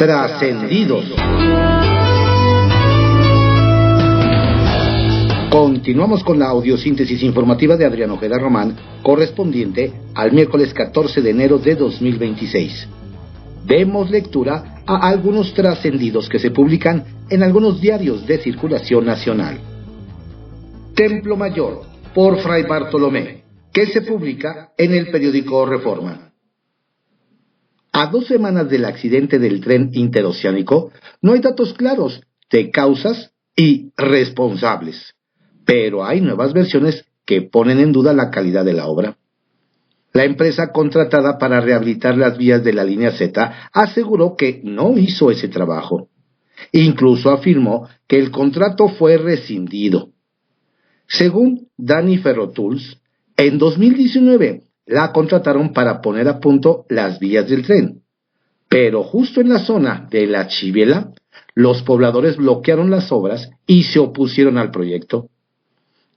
Trascendidos. Continuamos con la audiosíntesis informativa de Adrián Ojeda Román, correspondiente al miércoles 14 de enero de 2026. Demos lectura a algunos trascendidos que se publican en algunos diarios de circulación nacional. Templo Mayor, por Fray Bartolomé, que se publica en el periódico Reforma. A 2 semanas del accidente del tren interoceánico, no hay datos claros de causas y responsables, pero hay nuevas versiones que ponen en duda la calidad de la obra. La empresa contratada para rehabilitar las vías de la línea Z aseguró que no hizo ese trabajo. Incluso afirmó que el contrato fue rescindido. Según Dani Ferrotools, en 2019 la contrataron para poner a punto las vías del tren, pero justo en la zona de La Chiviela, los pobladores bloquearon las obras y se opusieron al proyecto.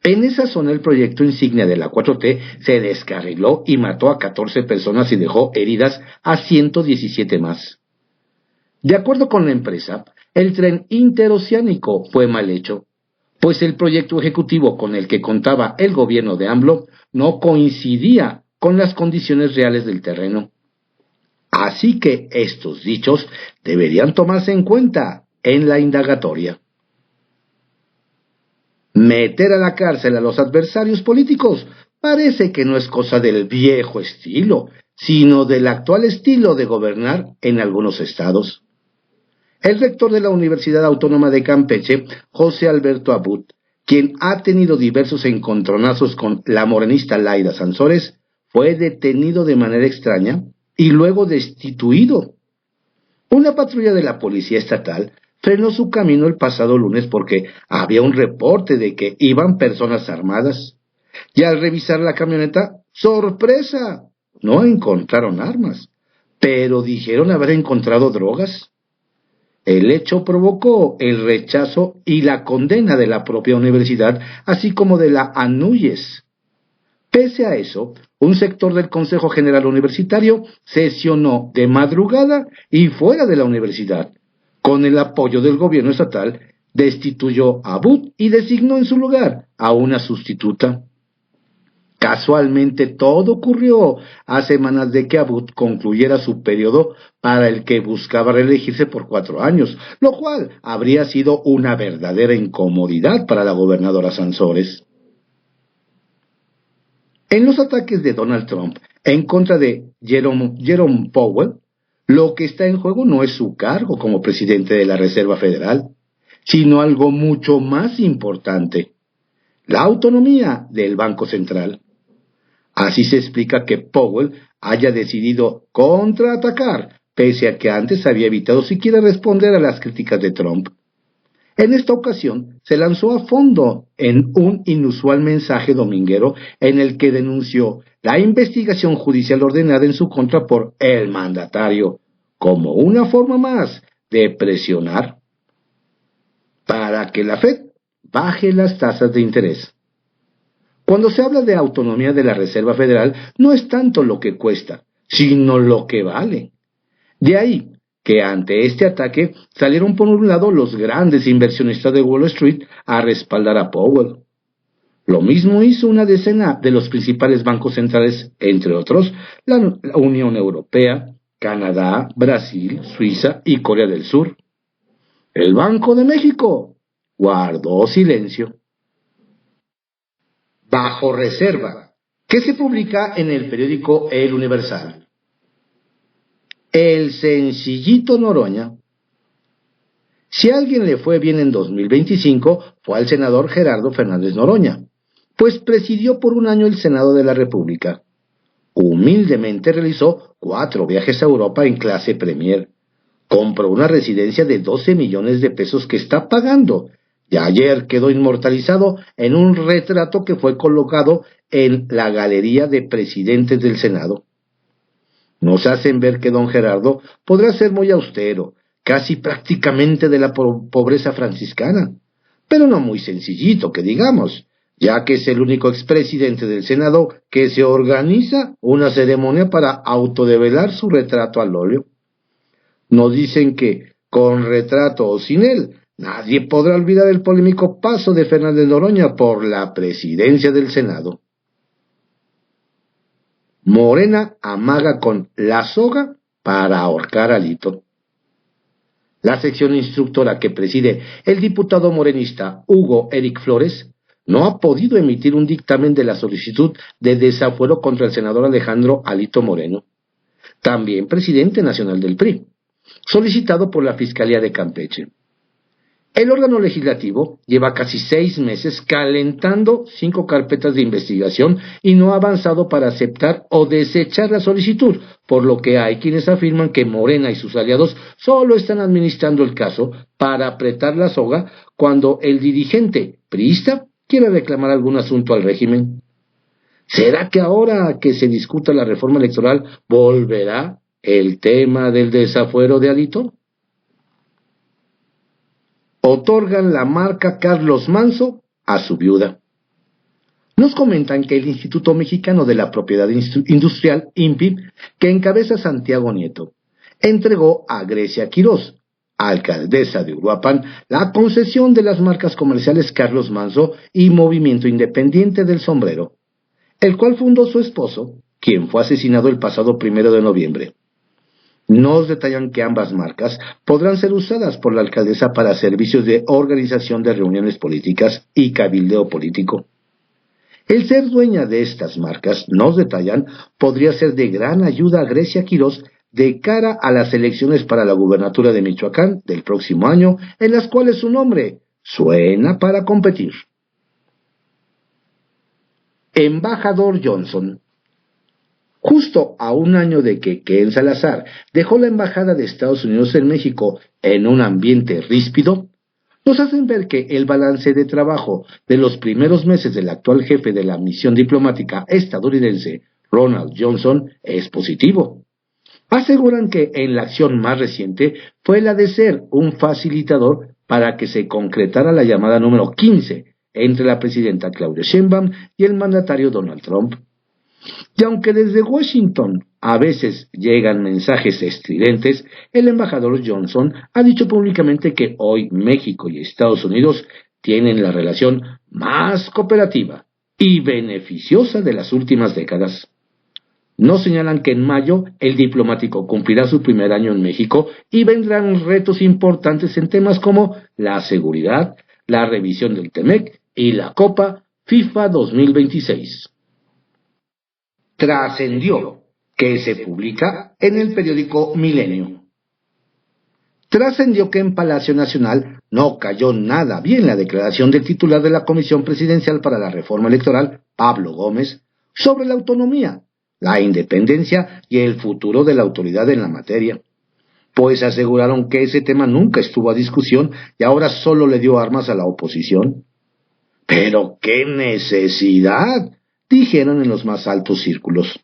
En esa zona el proyecto insignia de la 4T se descarriló y mató a 14 personas y dejó heridas a 117 más. De acuerdo con la empresa, el tren interoceánico fue mal hecho, pues el proyecto ejecutivo con el que contaba el gobierno de AMLO no coincidía con las condiciones reales del terreno. Así que estos dichos deberían tomarse en cuenta en la indagatoria. Meter a la cárcel a los adversarios políticos parece que no es cosa del viejo estilo, sino del actual estilo de gobernar en algunos estados. El rector de la Universidad Autónoma de Campeche, José Alberto Abud, quien ha tenido diversos encontronazos con la morenista Laida Sansores, fue detenido de manera extraña y luego destituido. Una patrulla de la policía estatal frenó su camino el pasado lunes porque había un reporte de que iban personas armadas. Y al revisar la camioneta, ¡sorpresa!, no encontraron armas, pero dijeron haber encontrado drogas. El hecho provocó el rechazo y la condena de la propia universidad, así como de la ANUYES. Pese a eso, un sector del Consejo General Universitario sesionó de madrugada y fuera de la universidad. Con el apoyo del gobierno estatal, destituyó a Abud y designó en su lugar a una sustituta. Casualmente todo ocurrió a semanas de que Abud concluyera su periodo para el que buscaba reelegirse por 4 años, lo cual habría sido una verdadera incomodidad para la gobernadora Sansores. En los ataques de Donald Trump en contra de Jerome Powell, lo que está en juego no es su cargo como presidente de la Reserva Federal, sino algo mucho más importante: la autonomía del Banco Central. Así se explica que Powell haya decidido contraatacar, pese a que antes había evitado siquiera responder a las críticas de Trump. En esta ocasión se lanzó a fondo en un inusual mensaje dominguero en el que denunció la investigación judicial ordenada en su contra por el mandatario, como una forma más de presionar para que la Fed baje las tasas de interés. Cuando se habla de autonomía de la Reserva Federal, no es tanto lo que cuesta, sino lo que vale. De ahí que ante este ataque salieron por un lado los grandes inversionistas de Wall Street a respaldar a Powell. Lo mismo hizo una decena de los principales bancos centrales, entre otros la Unión Europea, Canadá, Brasil, Suiza y Corea del Sur. El Banco de México guardó silencio. Bajo reserva, que se publica en el periódico El Universal. El sencillito Noroña. Si a alguien le fue bien en 2025, fue al senador Gerardo Fernández Noroña, pues presidió por 1 año el Senado de la República. Humildemente realizó 4 viajes a Europa en clase Premier. Compró una residencia de 12 millones de pesos que está pagando. Y ayer quedó inmortalizado en un retrato que fue colocado en la galería de presidentes del Senado. Nos hacen ver que don Gerardo podrá ser muy austero, casi prácticamente de la pobreza franciscana, pero no muy sencillito, que digamos, ya que es el único expresidente del Senado que se organiza una ceremonia para autodevelar su retrato al óleo. Nos dicen que, con retrato o sin él, nadie podrá olvidar el polémico paso de Fernández Noroña por la presidencia del Senado. Morena amaga con la soga para ahorcar a Alito. La sección instructora que preside el diputado morenista Hugo Eric Flores no ha podido emitir un dictamen de la solicitud de desafuero contra el senador Alejandro Alito Moreno, también presidente nacional del PRI, solicitado por la Fiscalía de Campeche. El órgano legislativo lleva casi 6 meses calentando 5 carpetas de investigación y no ha avanzado para aceptar o desechar la solicitud, por lo que hay quienes afirman que Morena y sus aliados solo están administrando el caso para apretar la soga cuando el dirigente priista quiere reclamar algún asunto al régimen. ¿Será que ahora que se discuta la reforma electoral volverá el tema del desafuero de Alito? Otorgan la marca Carlos Manso a su viuda. Nos comentan que el Instituto Mexicano de la Propiedad Industrial, INPI, que encabeza Santiago Nieto, entregó a Grecia Quirós, alcaldesa de Uruapan, la concesión de las marcas comerciales Carlos Manso y Movimiento Independiente del Sombrero, el cual fundó su esposo, quien fue asesinado el pasado 1 de noviembre. Nos detallan que ambas marcas podrán ser usadas por la alcaldesa para servicios de organización de reuniones políticas y cabildeo político. El ser dueña de estas marcas, nos detallan, podría ser de gran ayuda a Grecia Quirós de cara a las elecciones para la gubernatura de Michoacán del próximo año, en las cuales su nombre suena para competir. Embajador Johnson. Justo a un año de que Ken Salazar dejó la embajada de Estados Unidos en México en un ambiente ríspido, nos hacen ver que el balance de trabajo de los primeros meses del actual jefe de la misión diplomática estadounidense, Ronald Johnson, es positivo. Aseguran que en la acción más reciente fue la de ser un facilitador para que se concretara la llamada número 15 entre la presidenta Claudia Sheinbaum y el mandatario Donald Trump. Y aunque desde Washington a veces llegan mensajes estridentes, el embajador Johnson ha dicho públicamente que hoy México y Estados Unidos tienen la relación más cooperativa y beneficiosa de las últimas décadas. Nos señalan que en mayo el diplomático cumplirá su primer año en México y vendrán retos importantes en temas como la seguridad, la revisión del TEMEC y la Copa FIFA 2026. Trascendió, que se publica en el periódico Milenio. Trascendió que en Palacio Nacional no cayó nada bien la declaración del titular de la Comisión Presidencial para la Reforma Electoral, Pablo Gómez, sobre la autonomía, la independencia y el futuro de la autoridad en la materia, pues aseguraron que ese tema nunca estuvo a discusión y ahora solo le dio armas a la oposición. ¡Pero qué necesidad!, dijeron en los más altos círculos.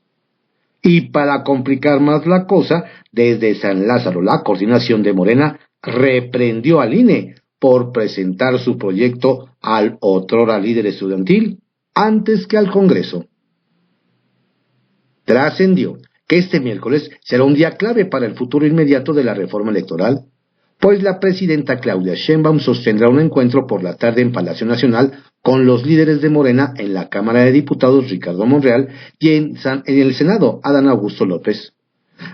Y para complicar más la cosa, desde San Lázaro la coordinación de Morena reprendió al INE por presentar su proyecto al otrora líder estudiantil antes que al Congreso. Trascendió que este miércoles será un día clave para el futuro inmediato de la reforma electoral, pues la presidenta Claudia Sheinbaum sostendrá un encuentro por la tarde en Palacio Nacional con los líderes de Morena en la Cámara de Diputados Ricardo Monreal y en el Senado Adán Augusto López,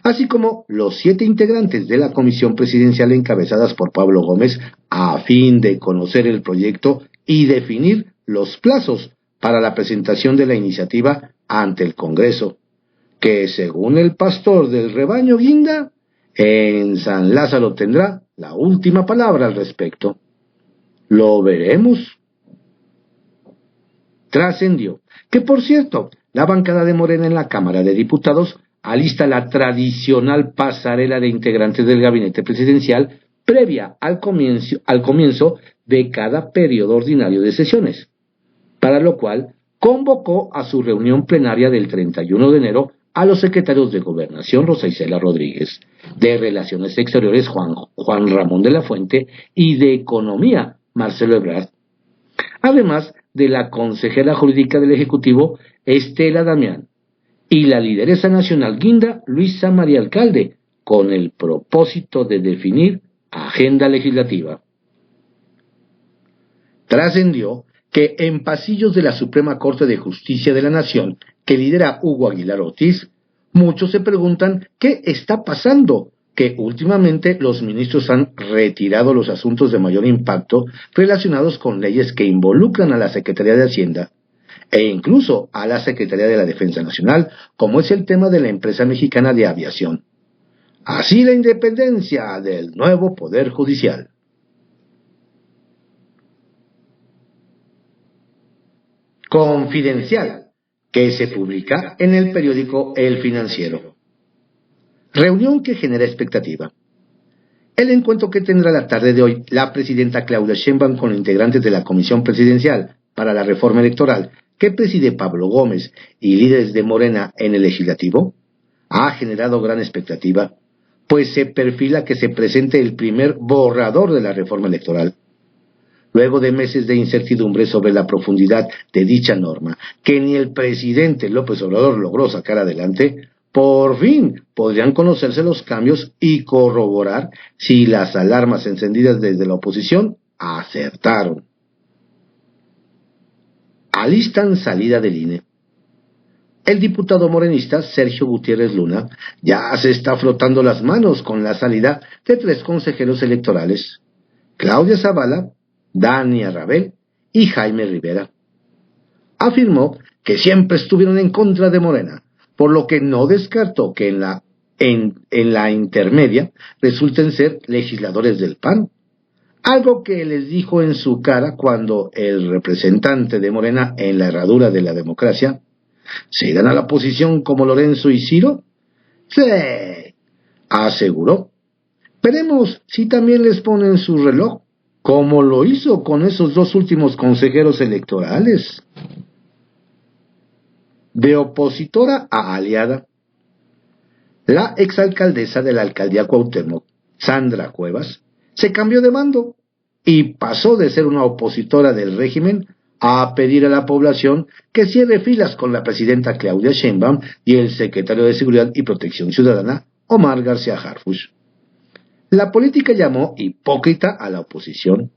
así como los 7 integrantes de la Comisión Presidencial encabezadas por Pablo Gómez, a fin de conocer el proyecto y definir los plazos para la presentación de la iniciativa ante el Congreso, que según el pastor del rebaño Guinda, en San Lázaro tendrá la última palabra al respecto. Lo veremos. Trascendió que, por cierto, la bancada de Morena en la Cámara de Diputados alista la tradicional pasarela de integrantes del gabinete presidencial previa al comienzo de cada periodo ordinario de sesiones, para lo cual convocó a su reunión plenaria del 31 de enero a los secretarios de Gobernación Rosa Isela Rodríguez, de Relaciones Exteriores Juan Ramón de la Fuente y de Economía Marcelo Ebrard, además de la consejera jurídica del Ejecutivo Estela Damián y la lideresa nacional Guinda Luisa María Alcalde, con el propósito de definir agenda legislativa. Trascendió que en pasillos de la Suprema Corte de Justicia de la Nación, que lidera Hugo Aguilar Ortiz, muchos se preguntan qué está pasando, que últimamente los ministros han retirado los asuntos de mayor impacto relacionados con leyes que involucran a la Secretaría de Hacienda e incluso a la Secretaría de la Defensa Nacional, como es el tema de la empresa mexicana de aviación. Así la independencia del nuevo Poder Judicial. Confidencial, que se publica en el periódico El Financiero. Reunión que genera expectativa. El encuentro que tendrá la tarde de hoy la presidenta Claudia Sheinbaum con integrantes de la Comisión Presidencial para la Reforma Electoral que preside Pablo Gómez y líderes de Morena en el Legislativo ha generado gran expectativa, pues se perfila que se presente el primer borrador de la reforma electoral. Luego de meses de incertidumbre sobre la profundidad de dicha norma, que ni el presidente López Obrador logró sacar adelante, por fin podrían conocerse los cambios y corroborar si las alarmas encendidas desde la oposición acertaron. Alistan salida del INE. El diputado morenista Sergio Gutiérrez Luna ya se está frotando las manos con la salida de 3 consejeros electorales: Claudia Zavala, Dania Rabel y Jaime Rivera. Afirmó que siempre estuvieron en contra de Morena, por lo que no descartó que en la intermedia resulten ser legisladores del PAN, algo que les dijo en su cara cuando el representante de Morena en la herradura de la democracia: ¿se irán a la oposición como Lorenzo y Ciro? Sí, aseguró. Veremos si también les ponen su reloj, como lo hizo con esos 2 últimos consejeros electorales. De opositora a aliada, la exalcaldesa de la alcaldía Cuauhtémoc, Sandra Cuevas, se cambió de bando y pasó de ser una opositora del régimen a pedir a la población que cierre filas con la presidenta Claudia Sheinbaum y el secretario de Seguridad y Protección Ciudadana, Omar García Harfuch. La política llamó hipócrita a la oposición.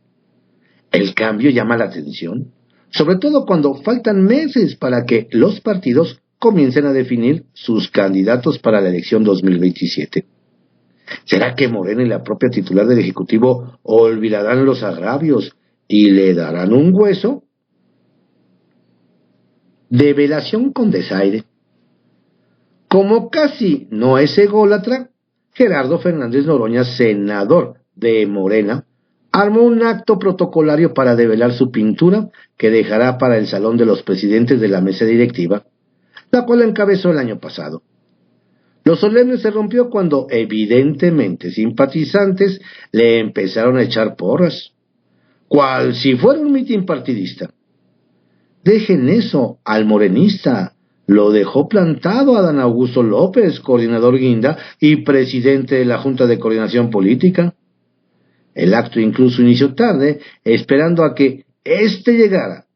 El cambio llama la atención, sobre todo cuando faltan meses para que los partidos comiencen a definir sus candidatos para la elección 2027. ¿Será que Morena y la propia titular del Ejecutivo olvidarán los agravios y le darán un hueso? Develación con desaire. Como casi no es ególatra, Gerardo Fernández Noroña, senador de Morena, armó un acto protocolario para develar su pintura que dejará para el Salón de los Presidentes de la mesa directiva, la cual encabezó el año pasado. Lo solemne se rompió cuando evidentemente simpatizantes le empezaron a echar porras, cual si fuera un mitin partidista. Dejen eso al morenista, lo dejó plantado a Dan Augusto López, coordinador guinda y presidente de la Junta de Coordinación Política. El acto incluso inició tarde, esperando a que éste llegara,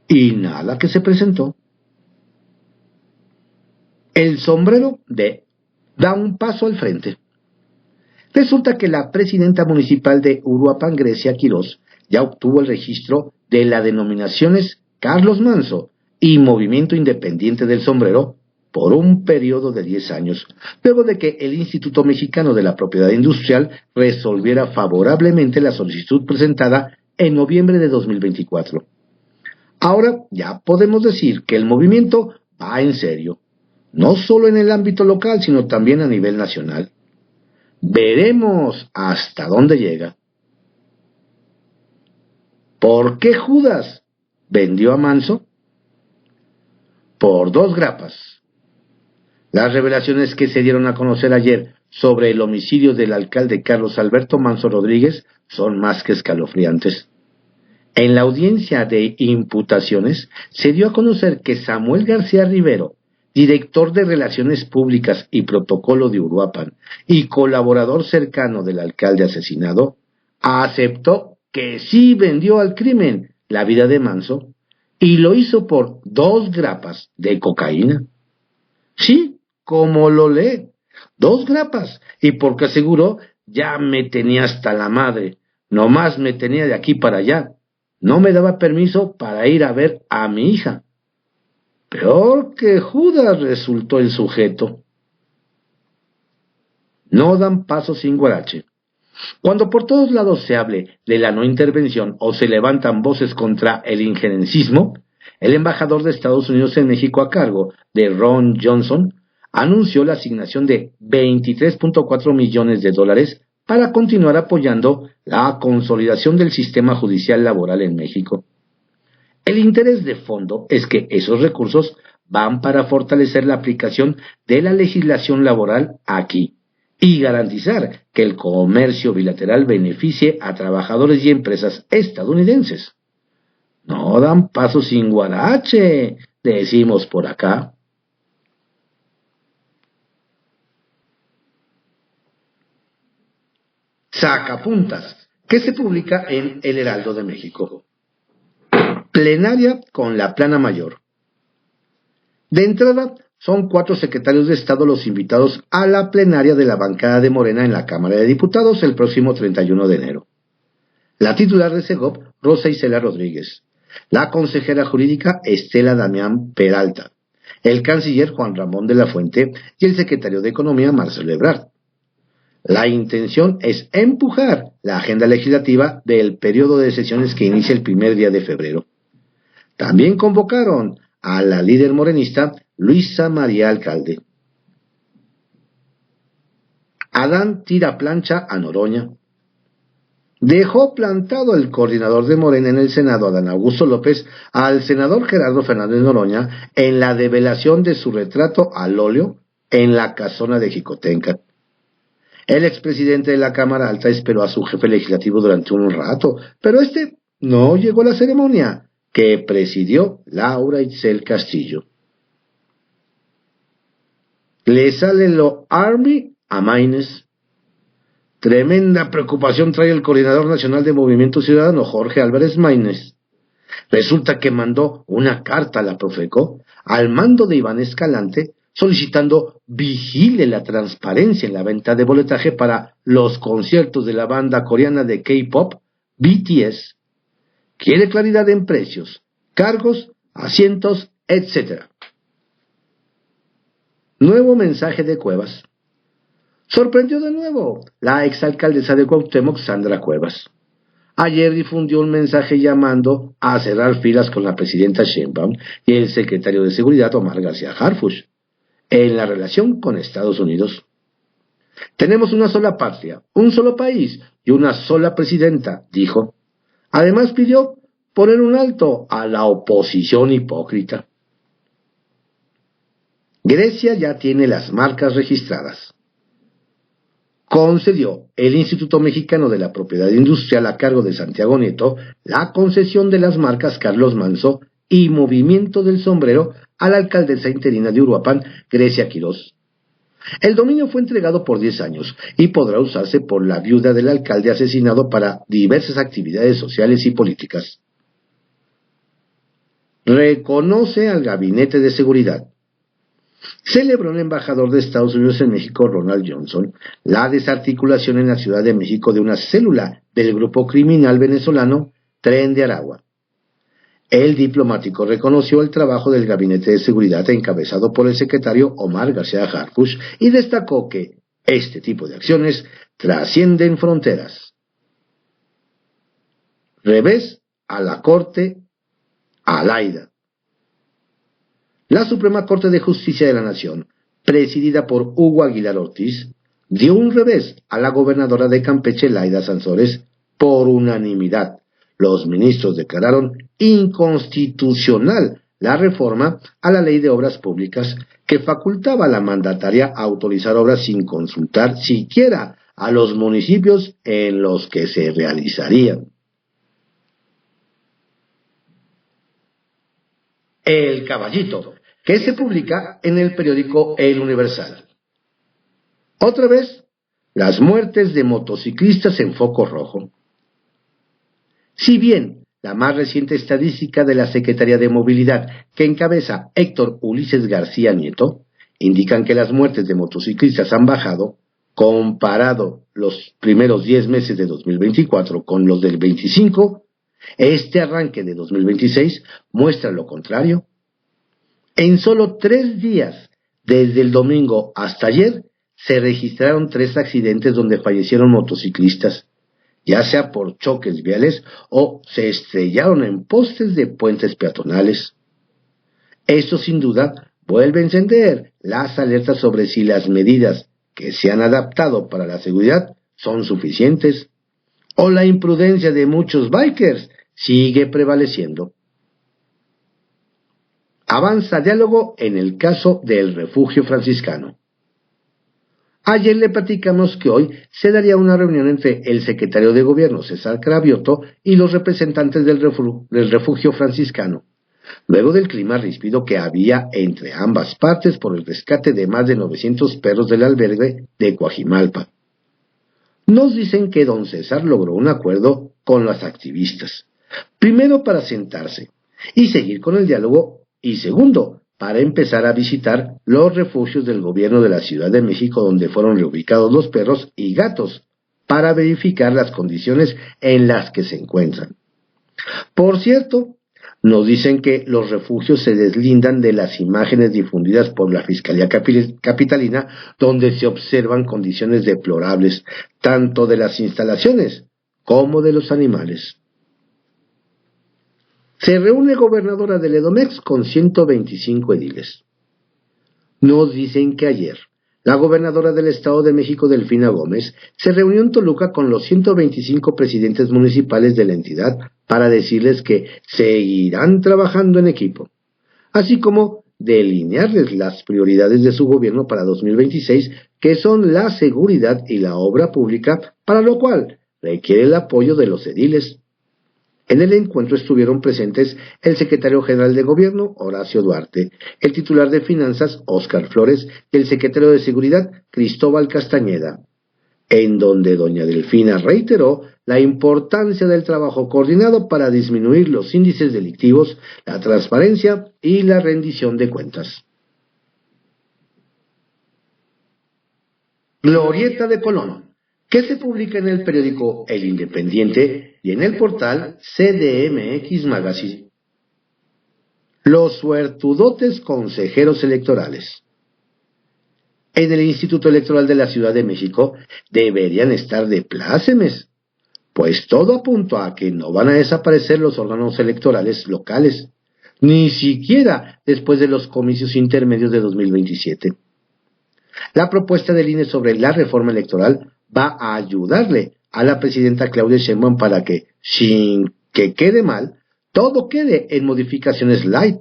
y nada que se presentó. El sombrero da un paso al frente. Resulta que la presidenta municipal de Uruapan, Grecia Quirós, ya obtuvo el registro de las denominaciones Carlos Manzo y Movimiento Independiente del Sombrero por un periodo de 10 años, luego de que el Instituto Mexicano de la Propiedad Industrial resolviera favorablemente la solicitud presentada en noviembre de 2024. Ahora ya podemos decir que el movimiento va en serio, no solo en el ámbito local, sino también a nivel nacional. Veremos hasta dónde llega. ¿Por qué Judas vendió a Manzo? Por 2 grapas. Las revelaciones que se dieron a conocer ayer sobre el homicidio del alcalde Carlos Alberto Manzo Rodríguez son más que escalofriantes. En la audiencia de imputaciones se dio a conocer que Samuel García Rivero, director de Relaciones Públicas y Protocolo de Uruapan y colaborador cercano del alcalde asesinado, aceptó que sí vendió al crimen la vida de Manzo y lo hizo por 2 grapas de cocaína. Sí, como lo lee, 2 grapas, y porque aseguró, ya me tenía hasta la madre, nomás me tenía de aquí para allá, no me daba permiso para ir a ver a mi hija. Peor que Judas resultó el sujeto. No dan paso sin guarache. Cuando por todos lados se hable de la no intervención o se levantan voces contra el injerencismo, el embajador de Estados Unidos en México a cargo de Ron Johnson anunció la asignación de $23.4 millones para continuar apoyando la consolidación del sistema judicial laboral en México. El interés de fondo es que esos recursos van para fortalecer la aplicación de la legislación laboral aquí y garantizar que el comercio bilateral beneficie a trabajadores y empresas estadounidenses. No dan paso sin guarache, decimos por acá. Sacapuntas, que se publica en El Heraldo de México. Plenaria con la plana mayor. De entrada, son 4 secretarios de Estado los invitados a la plenaria de la bancada de Morena en la Cámara de Diputados el próximo 31 de enero. La titular de Segov, Rosa Isela Rodríguez. La consejera jurídica, Estela Damián Peralta. El canciller, Juan Ramón de la Fuente, y el secretario de Economía, Marcelo Ebrard. La intención es empujar la agenda legislativa del periodo de sesiones que inicia el primer día de febrero. También convocaron a la líder morenista Luisa María Alcalde. Adán tira plancha a Noroña. Dejó plantado el coordinador de Morena en el Senado, Adán Augusto López, al senador Gerardo Fernández Noroña en la develación de su retrato al óleo en la casona de Jicotenca. El expresidente de la Cámara Alta esperó a su jefe legislativo durante un rato, pero este no llegó a la ceremonia, que presidió Laura Itzel Castillo. Le sale lo Army a Maínez. Tremenda preocupación trae el coordinador nacional de Movimiento Ciudadano, Jorge Álvarez Maínez. Resulta que mandó una carta a la Profeco, al mando de Iván Escalante, solicitando vigile la transparencia en la venta de boletaje para los conciertos de la banda coreana de K-pop, BTS. Quiere claridad en precios, cargos, asientos, etc. Nuevo mensaje de Cuevas. Sorprendió de nuevo la exalcaldesa de Cuauhtémoc, Sandra Cuevas. Ayer difundió un mensaje llamando a cerrar filas con la presidenta Sheinbaum y el secretario de Seguridad, Omar García Harfuch, en la relación con Estados Unidos. Tenemos una sola patria, un solo país y una sola presidenta, dijo. Además pidió poner un alto a la oposición hipócrita. Grecia ya tiene las marcas registradas. Concedió el Instituto Mexicano de la Propiedad Industrial a cargo de Santiago Nieto la concesión de las marcas Carlos Manso y Movimiento del Sombrero a la alcaldesa interina de Uruapan, Grecia Quirós. El dominio fue entregado por 10 años y podrá usarse por la viuda del alcalde asesinado para diversas actividades sociales y políticas. Reconoce al Gabinete de Seguridad. Celebró el embajador de Estados Unidos en México, Ronald Johnson, la desarticulación en la Ciudad de México de una célula del grupo criminal venezolano Tren de Aragua. El diplomático reconoció el trabajo del Gabinete de Seguridad encabezado por el secretario Omar García Harfuch y destacó que este tipo de acciones trascienden fronteras. Revés a la Corte Alaida. La Suprema Corte de Justicia de la Nación, presidida por Hugo Aguilar Ortiz, dio un revés a la gobernadora de Campeche, Laida Sansores, por unanimidad. Los ministros declararon inconstitucional la reforma a la Ley de Obras Públicas que facultaba a la mandataria a autorizar obras sin consultar siquiera a los municipios en los que se realizarían. El Caballito, que se publica en el periódico El Universal. Otra vez, las muertes de motociclistas en foco rojo. Si bien la más reciente estadística de la Secretaría de Movilidad, que encabeza Héctor Ulises García Nieto, indican que las muertes de motociclistas han bajado, comparado los primeros 10 meses de 2024 con los del 25, este arranque de 2026 muestra lo contrario. En solo 3 días, desde el domingo hasta ayer, se registraron 3 accidentes donde fallecieron motociclistas, ya sea por choques viales o se estrellaron en postes de puentes peatonales. Esto sin duda vuelve a encender las alertas sobre si las medidas que se han adaptado para la seguridad son suficientes o la imprudencia de muchos bikers sigue prevaleciendo. Avanza diálogo en el caso del refugio franciscano. Ayer le platicamos que hoy se daría una reunión entre el secretario de Gobierno, César Cravioto, y los representantes del refugio franciscano, luego del clima ríspido que había entre ambas partes por el rescate de más de 900 perros del albergue de Coajimalpa. Nos dicen que don César logró un acuerdo con las activistas, primero para sentarse y seguir con el diálogo, y segundo, para empezar a visitar los refugios del gobierno de la Ciudad de México donde fueron reubicados los perros y gatos, para verificar las condiciones en las que se encuentran. Por cierto, nos dicen que los refugios se deslindan de las imágenes difundidas por la Fiscalía Capitalina, donde se observan condiciones deplorables, tanto de las instalaciones como de los animales. Se reúne gobernadora del Edomex con 125 ediles. Nos dicen que ayer, la gobernadora del Estado de México, Delfina Gómez, se reunió en Toluca con los 125 presidentes municipales de la entidad para decirles que seguirán trabajando en equipo, así como delinearles las prioridades de su gobierno para 2026, que son la seguridad y la obra pública, para lo cual requiere el apoyo de los ediles. En el encuentro estuvieron presentes el secretario general de Gobierno, Horacio Duarte, el titular de Finanzas, Óscar Flores, y el secretario de Seguridad, Cristóbal Castañeda, en donde doña Delfina reiteró la importancia del trabajo coordinado para disminuir los índices delictivos, la transparencia y la rendición de cuentas. Glorieta de Colón, que se publica en el periódico El Independiente y en el portal CDMX Magazine. Los suertudotes consejeros electorales. En el Instituto Electoral de la Ciudad de México deberían estar de plácemes, pues todo apunta a que no van a desaparecer los órganos electorales locales, ni siquiera después de los comicios intermedios de 2027. La propuesta del INE sobre la reforma electoral va a ayudarle a la presidenta Claudia Sheinbaum para que, sin que quede mal, todo quede en modificaciones light,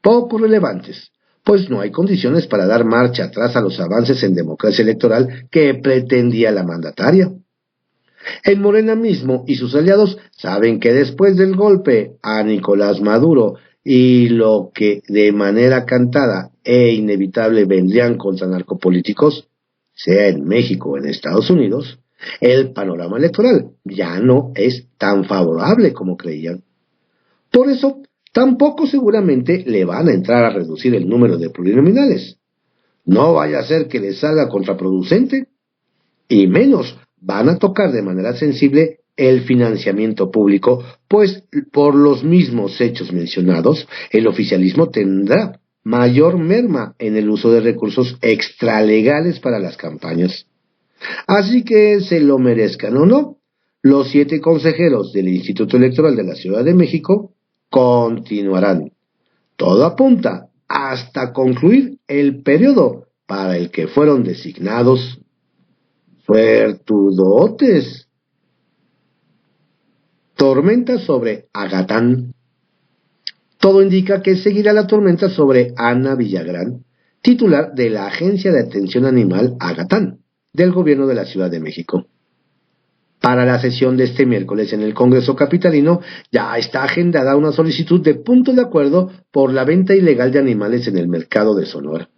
poco relevantes, pues no hay condiciones para dar marcha atrás a los avances en democracia electoral que pretendía la mandataria. En Morena mismo y sus aliados saben que después del golpe a Nicolás Maduro y lo que de manera cantada e inevitable vendrían contra narcopolíticos, sea en México o en Estados Unidos, el panorama electoral ya no es tan favorable como creían. Por eso, tampoco seguramente le van a entrar a reducir el número de plurinominales. No vaya a ser que les salga contraproducente, y menos van a tocar de manera sensible el financiamiento público, pues por los mismos hechos mencionados, el oficialismo tendrá mayor merma en el uso de recursos extralegales para las campañas. Así que, se lo merezcan o no, los 7 consejeros del Instituto Electoral de la Ciudad de México continuarán. Todo apunta hasta concluir el periodo para el que fueron designados. Suertudotes. Tormenta sobre Agatán. Todo indica que seguirá la tormenta sobre Ana Villagrán, titular de la Agencia de Atención Animal Agatán, del Gobierno de la Ciudad de México. Para la sesión de este miércoles en el Congreso Capitalino ya está agendada una solicitud de punto de acuerdo por la venta ilegal de animales en el mercado de Sonora.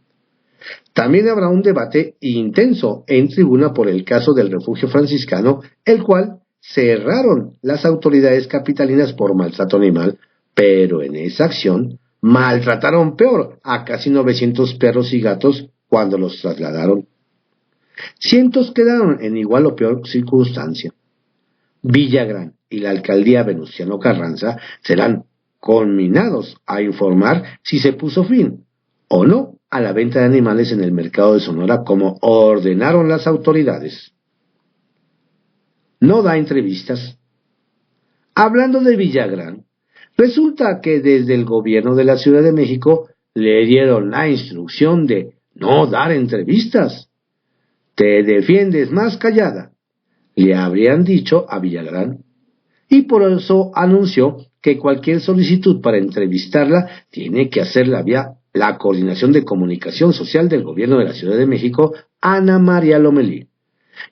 También habrá un debate intenso en tribuna por el caso del refugio franciscano, el cual cerraron las autoridades capitalinas por maltrato animal, pero en esa acción maltrataron peor a casi 900 perros y gatos cuando los trasladaron. Cientos quedaron en igual o peor circunstancia. Villagrán y la alcaldía Venustiano Carranza serán conminados a informar si se puso fin o no a la venta de animales en el mercado de Sonora como ordenaron las autoridades. No da entrevistas. Hablando de Villagrán, resulta que desde el gobierno de la Ciudad de México le dieron la instrucción de no dar entrevistas. Te defiendes más callada, le habrían dicho a Villagrán, y por eso anunció que cualquier solicitud para entrevistarla tiene que hacerla vía la Coordinación de Comunicación Social del Gobierno de la Ciudad de México, Ana María Lomelí,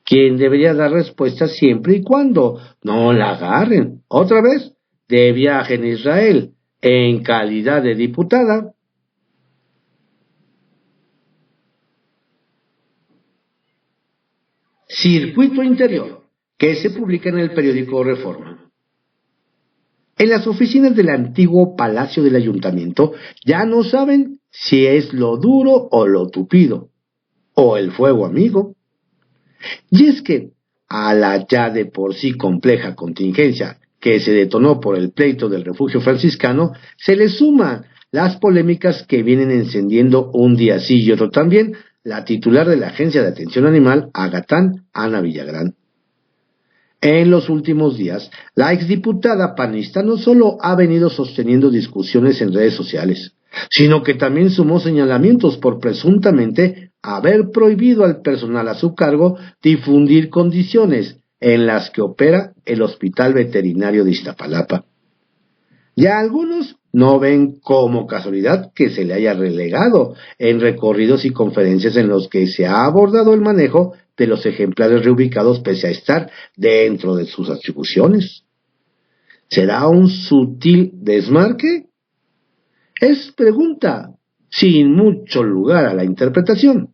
quien debería dar respuesta siempre y cuando no la agarren otra vez de viaje en Israel en calidad de diputada. Circuito Interior, que se publica en el periódico Reforma. En las oficinas del antiguo Palacio del Ayuntamiento ya no saben si es lo duro o lo tupido, o el fuego amigo. Y es que, a la ya de por sí compleja contingencia que se detonó por el pleito del refugio franciscano, se le suman las polémicas que vienen encendiendo un día sí y otro también la titular de la Agencia de Atención Animal, Agatán, Ana Villagrán. En los últimos días, la exdiputada panista no solo ha venido sosteniendo discusiones en redes sociales, sino que también sumó señalamientos por presuntamente haber prohibido al personal a su cargo difundir condiciones en las que opera el Hospital Veterinario de Iztapalapa. Ya algunos no ven como casualidad que se le haya relegado en recorridos y conferencias en los que se ha abordado el manejo de los ejemplares reubicados pese a estar dentro de sus atribuciones. ¿Será un sutil desmarque? Es pregunta, sin mucho lugar a la interpretación.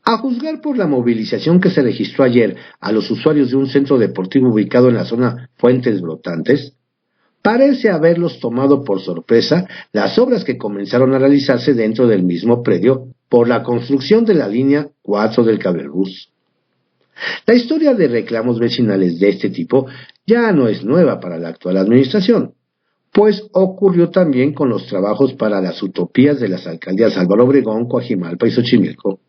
A juzgar por la movilización que se registró ayer a los usuarios de un centro deportivo ubicado en la zona Fuentes Brotantes, parece haberlos tomado por sorpresa las obras que comenzaron a realizarse dentro del mismo predio por la construcción de la línea 4 del cablebús. La historia de reclamos vecinales de este tipo ya no es nueva para la actual administración, pues ocurrió también con los trabajos para las utopías de las alcaldías Álvaro Obregón, Coajimalpa y Xochimilco.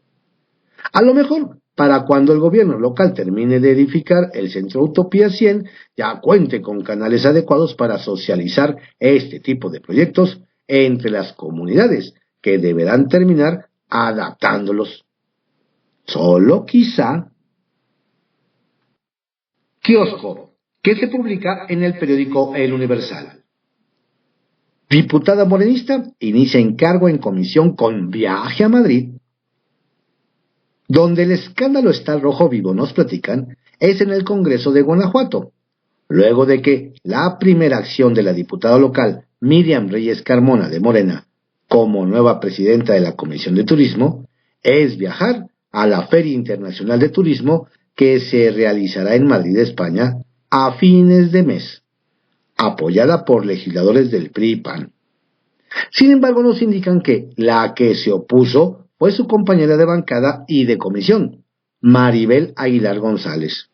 A lo mejor, para cuando el gobierno local termine de edificar el Centro Utopía 100, ya cuente con canales adecuados para socializar este tipo de proyectos entre las comunidades, que deberán terminar adaptándolos. Solo quizá. Kiosco, que se publica en el periódico El Universal. Diputada morenista inicia encargo en comisión con viaje a Madrid. Donde el escándalo está rojo vivo, nos platican, es en el Congreso de Guanajuato, luego de que la primera acción de la diputada local Miriam Reyes Carmona de Morena, como nueva presidenta de la Comisión de Turismo, es viajar a la Feria Internacional de Turismo que se realizará en Madrid, España, a fines de mes, apoyada por legisladores del PRI y PAN. Sin embargo, nos indican que la que se opuso fue su compañera de bancada y de comisión, Maribel Aguilar González,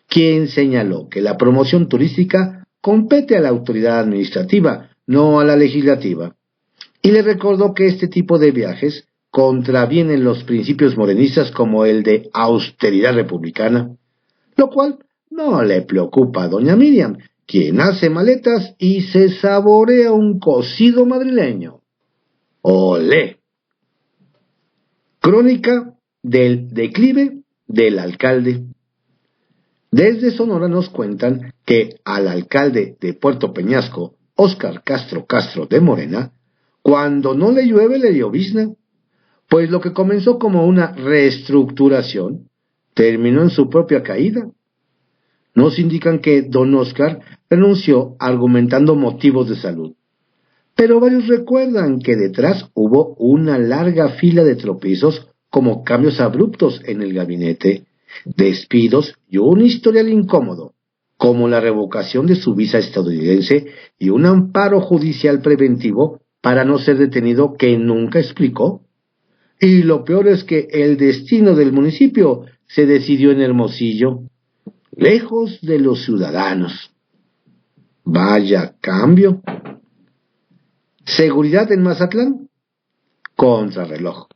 quien señaló que la promoción turística compete a la autoridad administrativa, no a la legislativa, y le recordó que este tipo de viajes contravienen los principios morenistas como el de austeridad republicana, lo cual no le preocupa a doña Miriam, quien hace maletas y se saborea un cocido madrileño. ¡Olé! Crónica del declive del alcalde. Desde Sonora nos cuentan que al alcalde de Puerto Peñasco, Óscar Castro Castro de Morena, cuando no le llueve le llovizna, pues lo que comenzó como una reestructuración terminó en su propia caída. Nos indican que don Óscar renunció argumentando motivos de salud, pero varios recuerdan que detrás hubo una larga fila de tropiezos como cambios abruptos en el gabinete, despidos y un historial incómodo, como la revocación de su visa estadounidense y un amparo judicial preventivo para no ser detenido que nunca explicó. Y lo peor es que el destino del municipio se decidió en Hermosillo, lejos de los ciudadanos. Vaya cambio. Seguridad en Mazatlán, contrarreloj.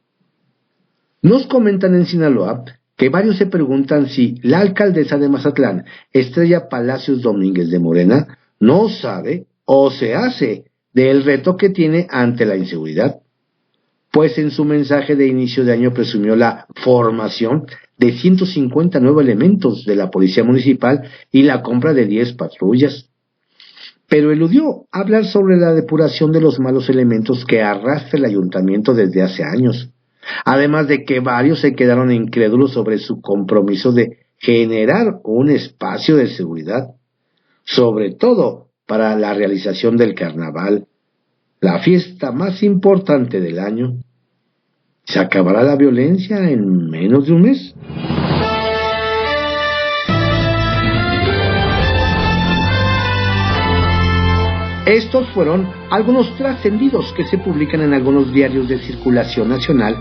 Nos comentan en Sinaloa que varios se preguntan si la alcaldesa de Mazatlán, Estrella Palacios Domínguez de Morena, no sabe o se hace del reto que tiene ante la inseguridad, pues en su mensaje de inicio de año presumió la formación de 150 nuevos elementos de la Policía Municipal y la compra de 10 patrullas. Pero eludió hablar sobre la depuración de los malos elementos que arrastra el ayuntamiento desde hace años, además de que varios se quedaron incrédulos sobre su compromiso de generar un espacio de seguridad, sobre todo para la realización del carnaval, la fiesta más importante del año. ¿Se acabará la violencia en menos de un mes? Estos fueron algunos trascendidos que se publican en algunos diarios de circulación nacional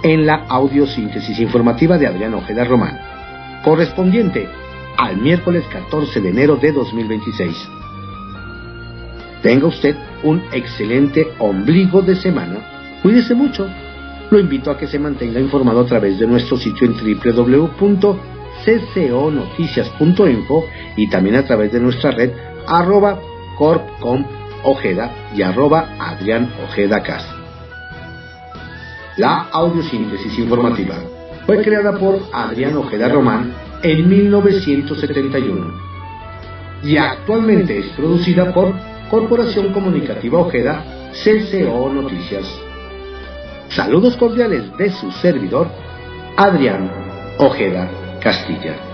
en la audiosíntesis informativa de Adrián Ojeda Román, correspondiente al miércoles 14 de enero de 2026. Tenga usted un excelente ombligo de semana. Cuídese mucho. Lo invito a que se mantenga informado a través de nuestro sitio en www.cconoticias.info y también a través de nuestra red @corpcomojeda y @Adrián Ojeda Cas. La audiosíntesis informativa fue creada por Adrián Ojeda Román en 1971 y actualmente es producida por Corporación Comunicativa Ojeda, CCO Noticias. Saludos cordiales de su servidor, Adrián Ojeda Castilla.